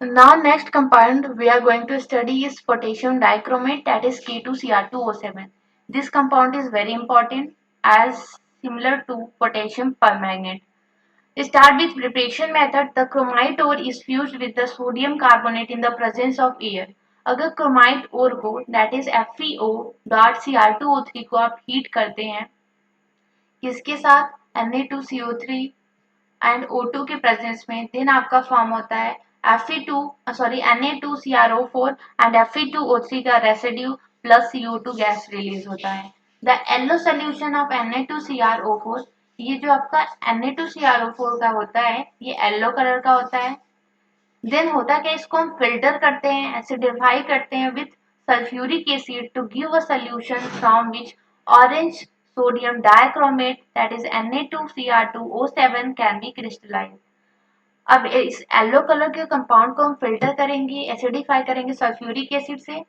Now next compound we are going to study is potassium dichromate, that is K2Cr2O7. This compound is very important as similar to potassium permanganate. Start with preparation method. The chromite ore is fused with the sodium carbonate in the presence of air. अगर chromite ओर को that is FeO.Cr2O3 को आप heat करते हैं किसके साथ Na2CO3 and O2 के presence में, देन आपका फॉर्म होता है Na2CrO4 एंड Fe2O3 का residue plus CO2 gas release होता है. The yellow solution of Na2CrO4, ये जो आपका Na2CrO4 का होता है ये येलो कलर का होता है. देन होता क्या, इसको हम फिल्टर करते हैं, एसिडिफाई करते हैं with sulphuric acid to give a solution from which orange sodium dichromate that is Na2Cr2O7 can be crystallized. अब इस येलो कलर के कंपाउंड को हम फिल्टर करेंगे, एसिडिफाई करेंगे सल्फ्यूरिक एसिड से,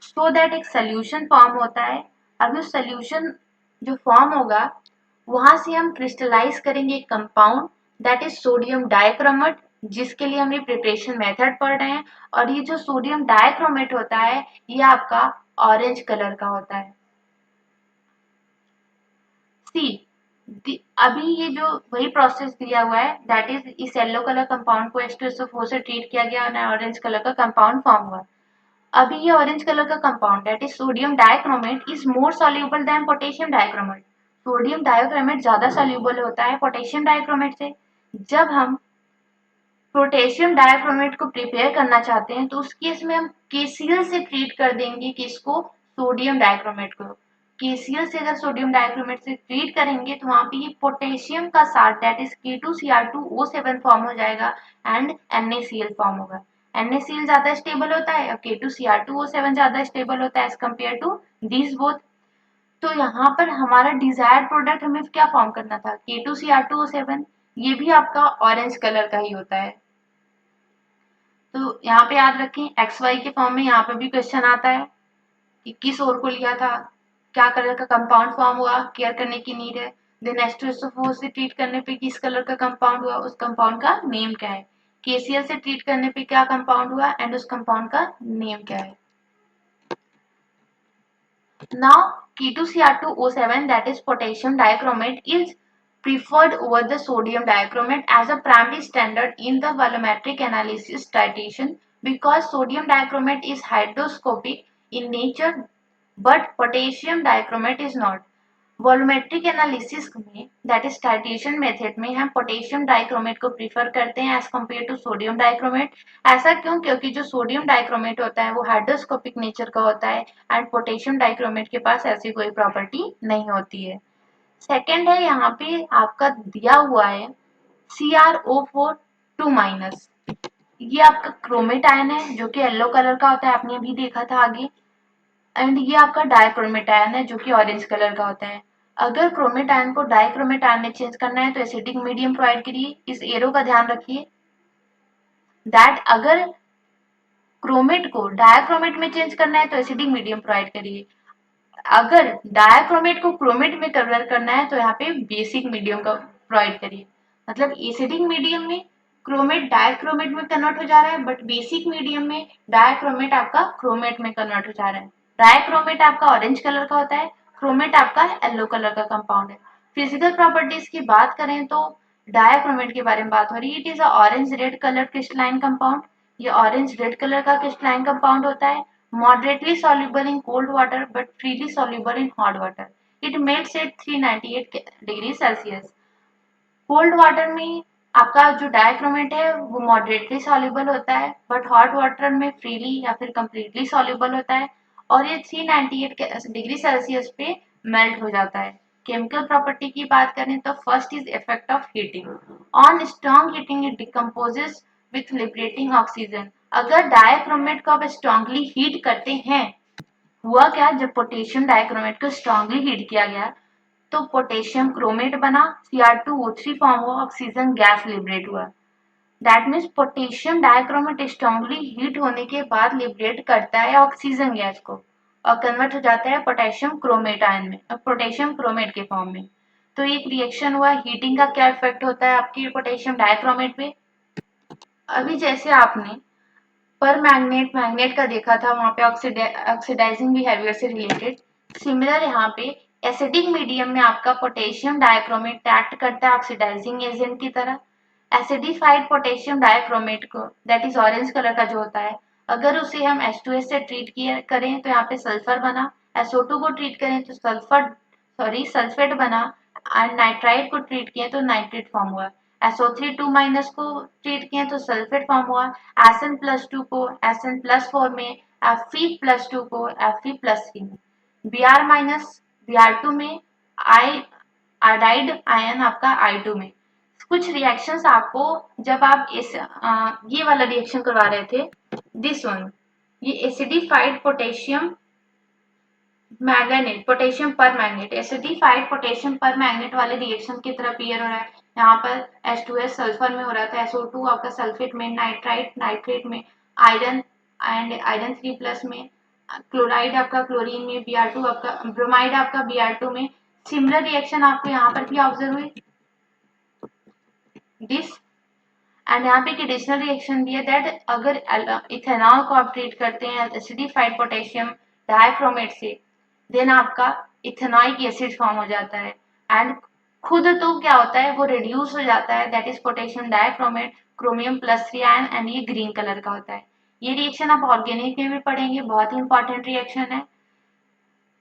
सो दैट एक सोल्यूशन फॉर्म होता है. अब उस सोल्यूशन जो फॉर्म होगा वहां से हम क्रिस्टलाइज करेंगे एक compound that is sodium dichromate, जिसके लिए हम ये प्रिपरेशन मेथड पढ़ रहे हैं. और ये जो सोडियम डाइक्रोमेट होता है ये आपका ऑरेंज कलर का होता है. सी अभी ये जो वही प्रोसेस दिया हुआ है दैट इज इस येलो कलर कंपाउंड को H2SO4 से ट्रीट किया गया और ऑरेंज कलर का कंपाउंड फॉर्म हुआ. अभी ये ऑरेंज कलर का compound that is sodium dichromate is more soluble than potassium dichromate. Sodium dichromate ज्यादा सॉल्युबल होता है पोटेशियम डाइक्रोमेट से. जब हम पोटेशियम डाइक्रोमेट को प्रिपेयर करना चाहते हैं तो उस केस में हम KCl से ट्रीट कर देंगे किसको, सोडियम डाइक्रोमेट को. KCl से अगर सोडियम डाइक्रोमेट से ट्रीट करेंगे तो वहां पे ये पोटेशियम का salt that is K2Cr2O7 form हो जाएगा एंड NaCl फॉर्म होगा. NaCl ज्यादा स्टेबल होता है और K2Cr2O7 ज्यादा स्टेबल होता है as compare to these both. तो यहाँ पर हमारा डिजायर्ड प्रोडक्ट हमें क्या फॉर्म करना था, K2Cr2O7. ये भी आपका ऑरेंज कलर का ही होता है. तो यहाँ पे याद रखें XY के फॉर्म में यहाँ पे भी क्वेश्चन आता है कि किस ओर को लिया था, क्या कलर का कंपाउंड फॉर्म हुआ, केयर करने की नीड है. देन H2SO4 से ट्रीट करने पे किस कलर का कंपाउंड हुआ, उस कंपाउंड का नेम क्या है. KCl से ट्रीट करने पे क्या कंपाउंड हुआ एंड उस कंपाउंड का नेम क्या है. Now K2Cr2O7 that is potassium dichromate is preferred over the sodium dichromate as a primary standard in the volumetric analysis titration because sodium dichromate is hygroscopic in nature but potassium dichromate is not. Volumetric analysis में that is titration method में हम potassium dichromate को prefer करते हैं as compare to sodium dichromate. ऐसा क्यों, क्योंकि जो सोडियम डाइक्रोमेट होता है वो हाइड्रोस्कोपिक नेचर का होता है एंड पोटेशियम डाइक्रोमेट के पास ऐसी कोई प्रॉपर्टी नहीं होती है. सेकेंड है यहाँ पे आपका दिया हुआ है CrO4 2-, ये आपका क्रोमेट आयन है जो कि येलो कलर का होता है, आपने भी देखा था आगे. एंड ये आपका डाइक्रोमेट आयन है जो कि ऑरेंज कलर का होता है. अगर क्रोमेट आयन को डाइक्रोमेट आयन में चेंज करना है तो एसिडिक मीडियम प्रोवाइड करिए. इस एरो का ध्यान रखिए दैट अगर क्रोमेट को डायक्रोमेट में चेंज करना है तो एसिडिक मीडियम प्रोवाइड करिए. अगर डायक्रोमेट को क्रोमेट में कन्वर्ट करना है तो यहाँ पे बेसिक मीडियम का प्रोवाइड करिए. मतलब एसिडिक मीडियम में क्रोमेट डायक्रोमेट में कन्वर्ट हो जा रहा है बट बेसिक मीडियम में डायक्रोमेट आपका क्रोमेट में कन्वर्ट हो जा रहा है. डायक्रोमेट आपका ऑरेंज कलर का होता है, क्रोमेट आपका येलो कलर का कंपाउंड है. फिजिकल प्रॉपर्टीज की बात करें तो डायक्रोमेट के बारे में बात हो रही है. It is a orange red colour crystalline compound. ये ऑरेंज रेड कलर का क्रिस्टलाइन कंपाउंड होता है. Moderately soluble in cold water but freely soluble in hot water. It melts at 398 degrees Celsius. Cold water में आपका जो dichromate है वो moderately soluble होता है बट हॉट वाटर में फ्रीली या फिर कंप्लीटली सॉल्युबल होता है और ये 398 डिग्री सेल्सियस पे मेल्ट हो जाता है. केमिकल प्रॉपर्टी की बात करें तो first is effect of heating. On strong heating it decomposes with liberating oxygen. अगर डायक्रोमेट को आप स्ट्रांगली हीट करते हैं, हुआ क्या, जब पोटेशियम डाइक्रोमेट को स्ट्रांगली हीट किया गया तो पोटेशियम क्रोमेट बना, Cr2O3 फॉर्म हुआ, ऑक्सीजन गैस लिबरेट हुआ. That means potassium dichromate strongly heat होने के बाद लिबरेट करता है ऑक्सीजन गैस को और कन्वर्ट हो जाता है पोटेशियम क्रोमेट आयन में, पोटेशियम क्रोमेट के फॉर्म में. तो एक रिएक्शन हुआ, हीटिंग का क्या इफेक्ट होता है आपकी पोटेशियम डाइक्रोमेट पे. अभी जैसे आपने पर मैग्नेट का देखा था, वहां पे ऑक्सीडाइजिंग बिहेवियर से रिलेटेड। सिमिलर यहाँ पे एसिडिक मीडियम में आपका पोटेशियम डाइक्रोमेट एक्ट करता है ऑक्सीडाइजिंग एजेंट की तरह। एसिडिफाइड पोटेशियम डाइक्रोमेट को, दैट इज ऑरेंज कलर का जो होता है, अगर उसे हम H2S से ट्रीट किया करें तो यहाँ पे सल्फर बना। SO2 को ट्रीट करें तो सल्फेट बना। एंड नाइट्राइड को ट्रीट किए तो नाइट्रेट फॉर्म हुआ। SO3 2 माइनस को ट्रीट किए तो सल्फेट फॉर्म हुआ। Sn+2 को Sn+4 में, Fe+2 को Fe+3 में, Br माइनस Br2 में, आई आयोडाइड आयन आपका I2 में। कुछ रिएक्शंस आपको जब आप ये वाला रिएक्शन करवा रहे थे, दिस वन, ये एसिडिफाइड पोटेशियम मैंगनेट, पोटेशियम पर मैंगनेट, एसिडिफाइड पोटेशियम पर मैंगनेट वाले रिएक्शन की तरह अपीयर हो रहा है। यहाँ पर H2S सल्फर में हो रहा था, SO2 आपका सल्फेट में, नाइट्रेट में, आयरन एंड आयरन 3+ में, क्लोराइड आपका क्लोरीन में, Br2 आपका ब्रोमाइड आपका Br2 में। सिमिलर रिएक्शन आपको यहाँ पर भी ऑब्जर्व हुई, दिस। एंड यहाँ पे एक एडिशनल रिएक्शन भी है दैट अगर इथेनॉल को आप ट्रीट करते हैं एसिडिफाइड पोटेशियम डाइक्रोमेट से, देन आपका इथेनॉइक एसिड फॉर्म हो जाता है। एंड खुद तो क्या होता है, वो रिड्यूस हो जाता है, दैट इज पोटेशियम डाइक्रोमेट, क्रोमियम+3 आयन, एंड ये ग्रीन कलर का होता है। ये रिएक्शन आप ऑर्गेनिक में भी पढ़ेंगे, बहुत ही इंपॉर्टेंट रिएक्शन है।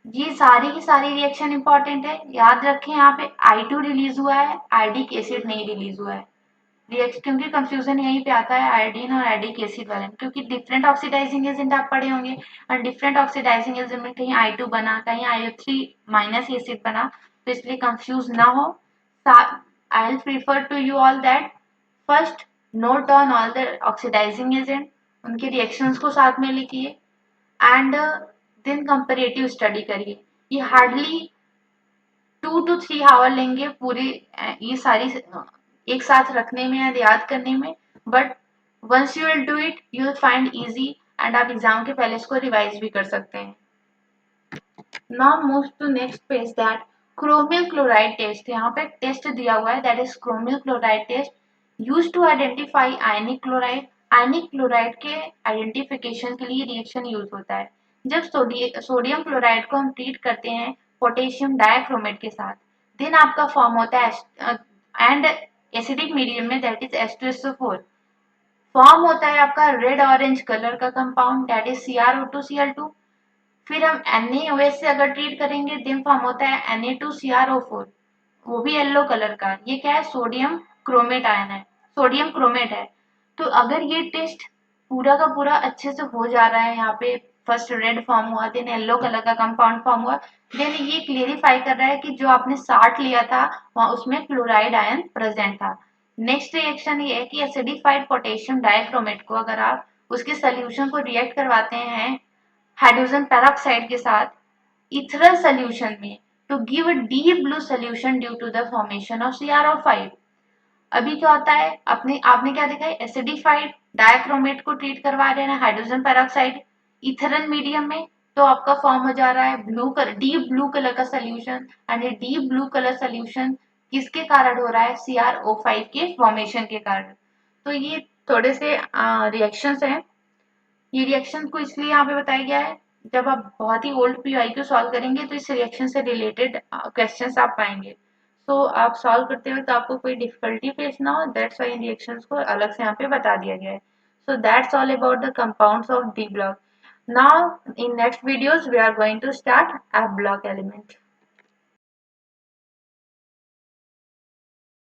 ये सारी की सारी रिएक्शन इंपॉर्टेंट है, याद रखें। यहाँ पे I2 रिलीज हुआ है, आयोडिक एसिड नहीं रिलीज हुआ है। रिएक्शन क्योंकि कंफ्यूजन यहीं पे आता है आयोडीन और आयोडिक एसिड वाले में, क्योंकि डिफरेंट ऑक्सीडाइजिंग एजेंट आप पढ़े होंगे और डिफरेंट ऑक्सीडाइजिंग एजेंट में कहीं I2 बना, कहीं IO3 माइनस एसिड बना, तो इसलिए कंफ्यूज ना हो। I will prefer to you all that first note on all the oxidising agent, उनके रिएक्शंस को साथ में लिखिए एंड देन कंपेरेटिव स्टडी करिए। ये हार्डली 2 to 3 आवर लेंगे पूरी ये सारी एक साथ रखने में या याद करने में, but once you will do it you will find easy, and आप एग्जाम के पहले इसको रिवाइज भी कर सकते हैं। Now move to next page, that chromyl chloride test. यहाँ पे टेस्ट दिया हुआ है that is chromyl chloride test, use to identify ionic chloride. Ionic chloride के आइडेंटिफिकेशन के लिए रिएक्शन यूज होता है। जब सोडियम क्लोराइड को हम ट्रीट करते हैं पोटेशियम डाइक्रोमेट के साथ, देन आपका फॉर्म होता है एंड एसिडिक मीडियम में, दैट इज H2SO4 फॉर्म होता है आपका रेड ऑरेंज कलर का कंपाउंड, दैट इज CrO2Cl2। फिर हम NaOH से अगर ट्रीट करेंगे देन फॉर्म होता है Na2CrO4, वो भी येलो कलर का। ये क्या है, सोडियम क्रोमेट आयन है, सोडियम क्रोमेट है। तो अगर ये टेस्ट पूरा का पूरा अच्छे से हो जा रहा है, यहाँ पे फर्स्ट रेड फॉर्म हुआ, देन येलो कलर का कंपाउंड फॉर्म हुआ, देन ये क्लियरिफाई कर रहा है कि जो आपने 60 लिया था वहां उसमें क्लोराइड आयन प्रेजेंट था। नेक्स्ट रिएक्शन ये है कि एसिडिफाइड पोटेशियम डाइक्रोमेट को अगर आप उसके सोल्यूशन को रिएक्ट करवाते हैं हाइड्रोजन पेरोक्साइड के साथ इथरल सोल्यूशन में, to give a deep blue solution due to the formation of CrO5। अभी क्या होता है, अपने आपने क्या देखा है, एसिडिफाइड डाइक्रोमेट को ट्रीट करवा रहे हैं हाइड्रोजन पेरोक्साइड इथरल मीडियम में, तो आपका फॉर्म हो जा रहा है blue colour, deep blue colour का सोल्यूशन। एंड ये डीप ब्लू कलर सोल्यूशन किसके कारण हो रहा है, CrO5 के फॉर्मेशन के कारण। तो ये थोड़े से रिएक्शंस हैं। ये रिएक्शन को इसलिए यहाँ पे बताया गया है, जब आप बहुत ही ओल्ड PYQ सॉल्व करेंगे तो इस रिएक्शन से रिलेटेड क्वेश्चंस आप पाएंगे। सो आप सॉल्व करते हुए तो आपको कोई डिफिकल्टी फेस ना हो, दैट्स व्हाई इन रिएक्शंस को अलग से यहाँ पे बता दिया गया है। So that's all about the compounds of D block. Now in next videos we are going to start F block element.